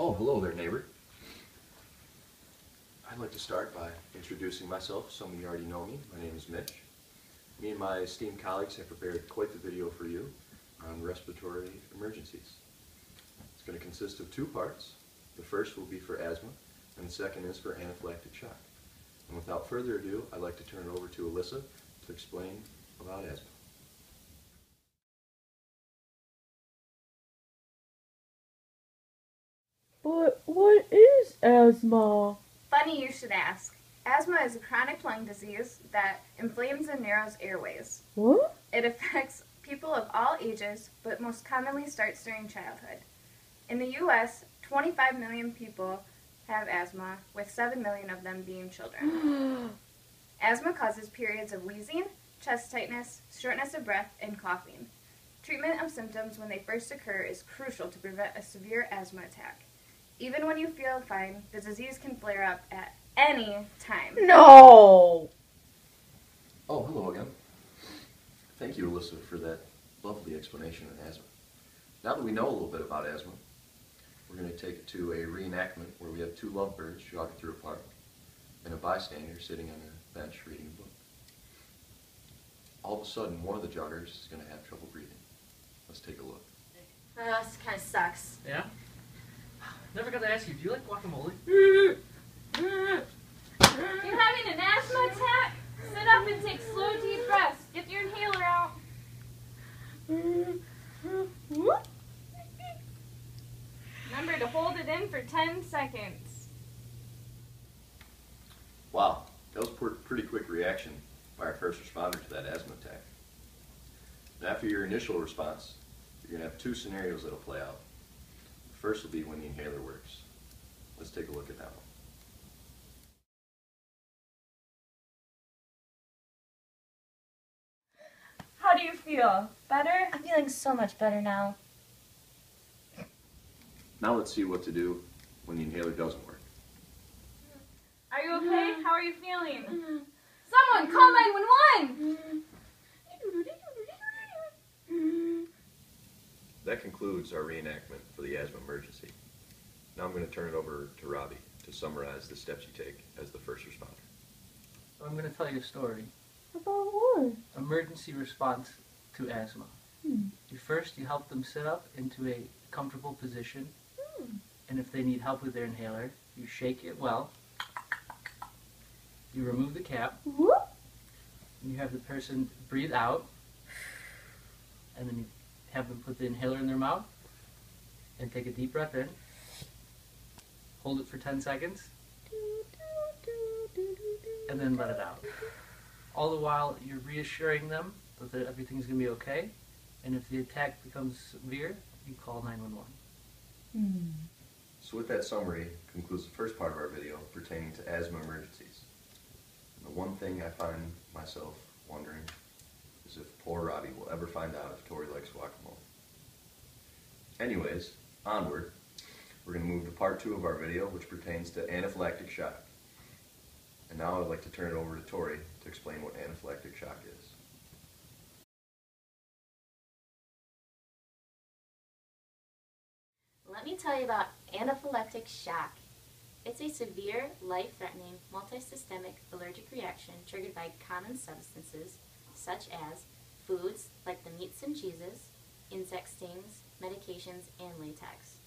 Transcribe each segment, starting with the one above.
Oh, hello there, neighbor. I'd like to start by introducing myself. Some of you already know me. My name is Mitch. Me and my esteemed colleagues have prepared quite the video for you on respiratory emergencies. It's going to consist of two parts. The first will be for asthma, and the second is for anaphylactic shock. And without further ado, I'd like to turn it over to Alyssa to explain about asthma. But what is asthma? Funny you should ask. Asthma is a chronic lung disease that inflames and narrows airways. What? It affects people of all ages, but most commonly starts during childhood. In the U.S., 25 million people have asthma, with 7 million of them being children. Asthma causes periods of wheezing, chest tightness, shortness of breath, and coughing. Treatment of symptoms when they first occur is crucial to prevent a severe asthma attack. Even when you feel fine, the disease can flare up at any time. No! Oh, hello again. Thank you, Alyssa, for that lovely explanation on asthma. Now that we know a little bit about asthma, we're going to take it to a reenactment where we have two lovebirds jogging through a park and a bystander sitting on a bench reading a book. All of a sudden, one of the joggers is going to have trouble breathing. Let's take a look. This kind of sucks. Yeah? Never got to ask you, do you like guacamole? You having an asthma attack? Sit up and take slow, deep breaths. Get your inhaler out. Remember to hold it in for 10 seconds. Wow, that was a pretty quick reaction by our first responder to that asthma attack. And after your initial response, you're going to have two scenarios that will play out. The first will be when the inhaler works. Let's take a look at that one. How do you feel? Better? I'm feeling so much better now. Now let's see what to do when the inhaler doesn't work. Are you okay? How are you feeling? Someone call 911! That concludes our reenactment for the asthma emergency. Now I'm going to turn it over to Robbie to summarize the steps you take as the first responder. So I'm going to tell you a story. About what? Emergency response to asthma. First, you help them sit up into a comfortable position. And if they need help with their inhaler, you shake it well. You remove the cap. And you have the person breathe out. And then you have them put the inhaler in their mouth and take a deep breath in. Hold it for 10 seconds. And then let it out. All the while, you're reassuring them that everything's going to be okay. And if the attack becomes severe, you call 911. So with that summary concludes the first part of our video pertaining to asthma emergencies. And the one thing I find myself wondering is if poor Robbie will ever find out if Tori likes guacamole. Anyways, onward. We're going to move to part 2 of our video, which pertains to anaphylactic shock. And now I'd like to turn it over to Tori to explain what anaphylactic shock is. Let me tell you about anaphylactic shock. It's a severe, life-threatening, multisystemic allergic reaction triggered by common substances such as foods like the meats and cheeses, insect stings, medications, and latex.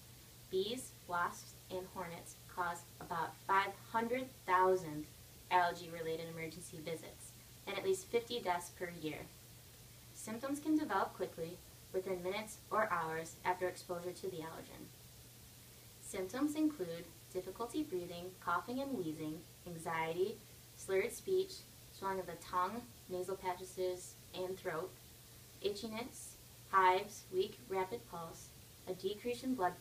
Bees, wasps, and hornets cause about 500,000 allergy-related emergency visits and at least 50 deaths per year. Symptoms can develop quickly, within minutes or hours after exposure to the allergen. Symptoms include difficulty breathing, coughing and wheezing, anxiety, slurred speech, swelling of the tongue, nasal passages, and throat, itchiness, hives, weak, rapid pulse, a decrease in blood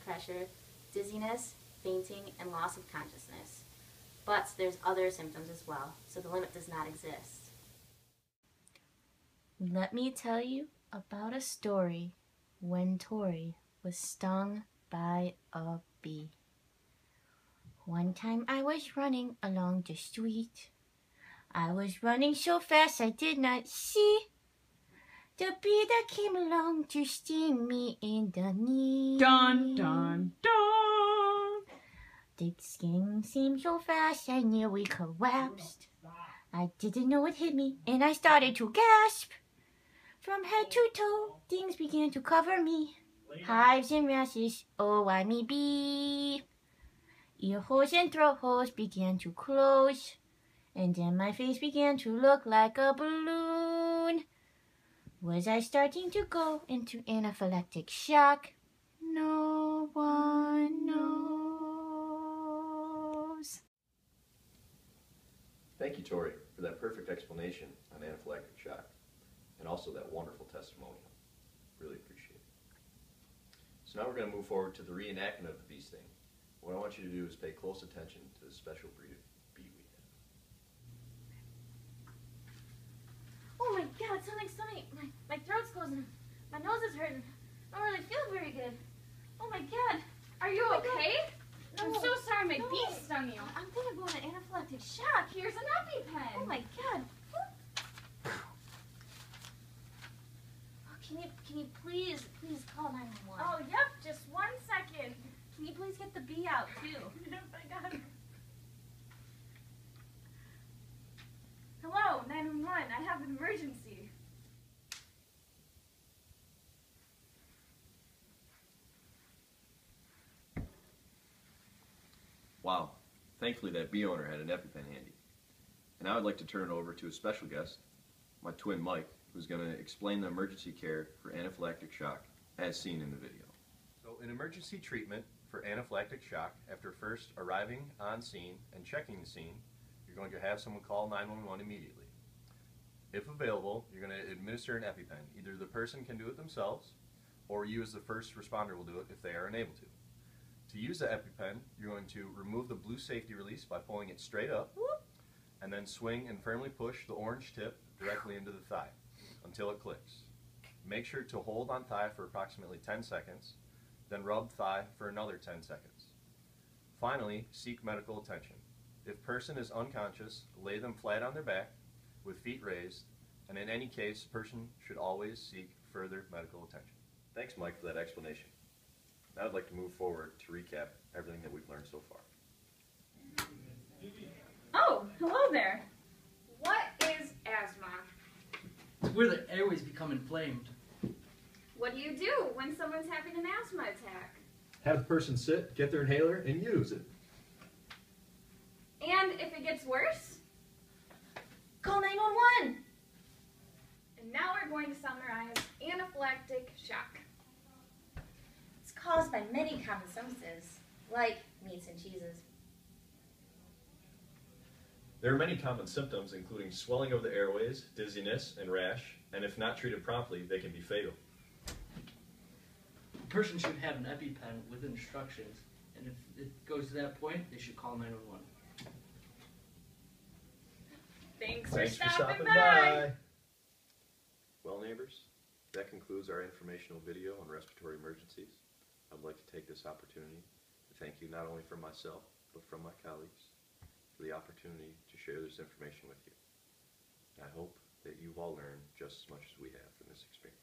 pressure, dizziness, fainting, and loss of consciousness. But there's other symptoms as well, so the limit does not exist. Let me tell you about a story when Tori was stung by a bee. One time I was running along the street. I was running so fast I did not see the bee that came along to sting me in the knee. Dun, dun, dun! The skin seemed so fast, I nearly collapsed. I didn't know it hit me, and I started to gasp. From head to toe, things began to cover me. Hives and rashes, oh, why me be? Ear holes and throat holes began to close, and then my face began to look like a balloon. Was I starting to go into anaphylactic shock? No one knows. Thank you, Tori, for that perfect explanation on anaphylactic shock, and also that wonderful testimonial. Really appreciate it. So now we're going to move forward to the reenactment of the bee sting. What I want you to do is pay close attention to the special breed of bee we have. Oh my god, something's my throat's closing. My nose is hurting. I don't really feel very good. Oh my god. Are you okay? No, I'm so sorry my no. bee stung you. I'm gonna go into anaphylactic shock. Here's an EpiPen. Oh my god. Oh, can you please call 911? Oh, yep, just 1 second. Can you please get the bee out too? Yep, I got it. Hello, 911. I have an emergency. Wow. Thankfully that bee owner had an EpiPen handy. And now I'd like to turn it over to a special guest, my twin Mike, who's going to explain the emergency care for anaphylactic shock as seen in the video. So in emergency treatment for anaphylactic shock, after first arriving on scene and checking the scene, you're going to have someone call 911 immediately. If available, you're going to administer an EpiPen. Either the person can do it themselves, or you as the first responder will do it if they are unable to. To use the EpiPen, you're going to remove the blue safety release by pulling it straight up, and then swing and firmly push the orange tip directly into the thigh until it clicks. Make sure to hold on thigh for approximately 10 seconds, then rub thigh for another 10 seconds. Finally, seek medical attention. If person is unconscious, lay them flat on their back with feet raised, and in any case, person should always seek further medical attention. Thanks, Mike, for that explanation. Now I'd like to move forward to recap everything that we've learned so far. Oh, hello there. What is asthma? It's where the airways become inflamed. What do you do when someone's having an asthma attack? Have the person sit, get their inhaler, and use it. And if it gets worse? Call 911. And now we're going to summarize anaphylactic shock. It's caused by many common substances, like meats and cheeses. There are many common symptoms, including swelling of the airways, dizziness, and rash, and if not treated promptly, they can be fatal. A person should have an EpiPen with instructions, and if it goes to that point, they should call 911. Thanks for stopping by. Well, neighbors, that concludes our informational video on respiratory emergencies. I'd like to take this opportunity to thank you not only from myself, but from my colleagues for the opportunity to share this information with you. I hope that you've all learned just as much as we have from this experience.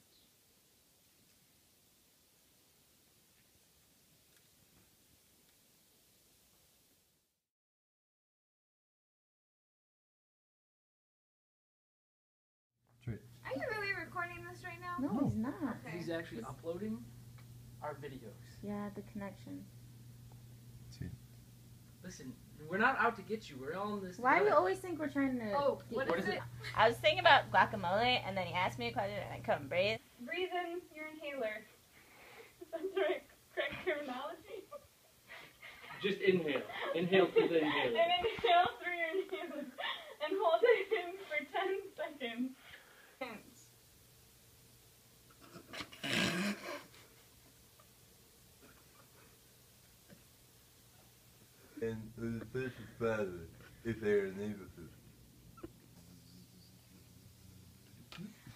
Are you really recording this right now? No, he's not. Okay. He's actually uploading our videos. Yeah, the connection. Listen, we're not out to get you. We're all in this Why do you together. always think we're trying to... Oh, what What is is it? it? I was thinking about guacamole, and then he asked me a question, and I couldn't breathe. Breathe in your inhaler. Is that the correct terminology? Just inhale. Inhale through the inhaler. And inhale through your inhaler. And hold it in for 10 seconds. And the person's father, if they're in the neighborhood.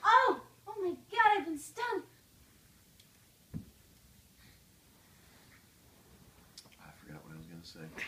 Oh! Oh my god, I've been stung! I forgot what I was going to say.